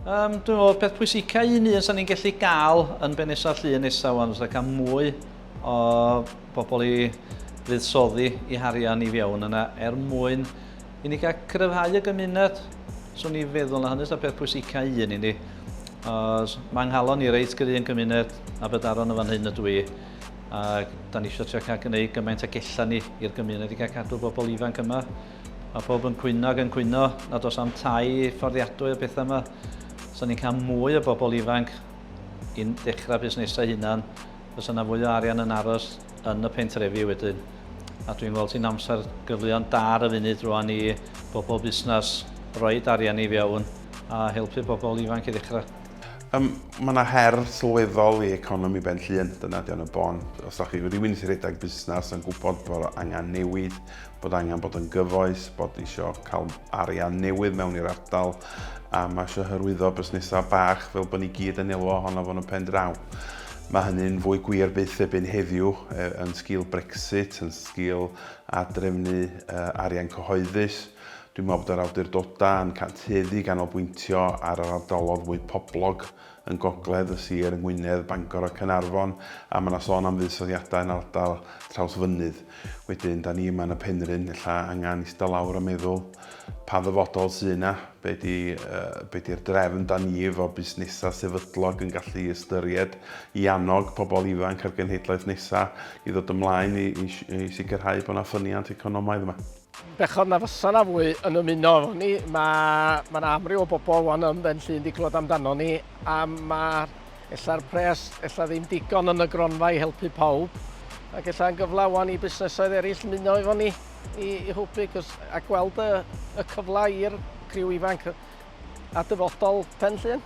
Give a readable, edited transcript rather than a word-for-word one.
Dwi'n meddwl peth pwysicau un sy'n ni'n gallu gael yn Be Nesa Llŷn nesaf wan, fydd cael mwy o bobl i fuddsoddi i harian i fewn yna mwyn i ni gael cryfhau y gymuned. So ni feddwl na hynny sy'n peth pwysicau un i ni. Mae nghalon i reit gyda'n gymuned a bydaron y fan hyn ydw i. Ac da ni eisiau cael gwneud gymaint ag ella ni i'r gymuned i gael cadw bobl ifanc yma. Mae pob yn cwyno ac yn cwyno nad oes am tai fforddiadwy y pethau yma. So ni'n cael mwy o bobl ifanc i'n dechrau busnesau hunan. Fysa yna fwy o arian yn aros yn y pentrefi wedyn. A dwi'n gweld ti'n amser gyfleon dar y funud rwan i bobl busnes roed arian i fewn a helpu bobl ifanc i ddechrau. Mae yna her sylweddol i economi Ben Llŷn, dyna di o'n y bon. Os ydych chi rhywun sy'n rhedeg busnes yn gwybod bod angen newid, bod angen bod yn gyfoes, bod eisiau cael arian newydd mewn i'r ardal, a mae eisiau hyrwyddo busnesau bach fel bod ni gyd yn elwa ohono fo'n y pen draw. Mae hynny'n fwy gwir byth ebyn heddiw yn sgil Brexit, yn sgil adrefnu arian cyhoeddus. Dwi'n meddwl bod yr awdurdodau yn canteddu ganolbwyntio ar yr ardalodd fwy poblog yn gogledd y sir yng Ngwynedd, Bangor a Caernarfon, a mae yna sôn am fuddsoddiadau yn ardal Trawsfynydd. Wedyn, da ni yma yn y Pen Llŷn, ella angen eistedd lawr a meddwl pa ddyfodol sy'n yna, be di'r drefn da ni efo busnesau sefydlog yn gallu ystyried i annog pobl ifanc ar genhedlaeth nesaf i ddod ymlaen i sicrhau bod yna ffyniant economaidd yma. Bechod na fysa na fwy yn ymuno efo ni. Mae amryw o bobl wan yn Ben Llŷn wedi clywed amdano ni, a ella'r pres ddim digon yn y gronfa i helpu pawb. Ac ella'n gyfle wan i busnesoedd eraill ymuno efo ni i hwbu a gweld y cyfle i'r criw ifanc a dyfodol Pen Llŷn.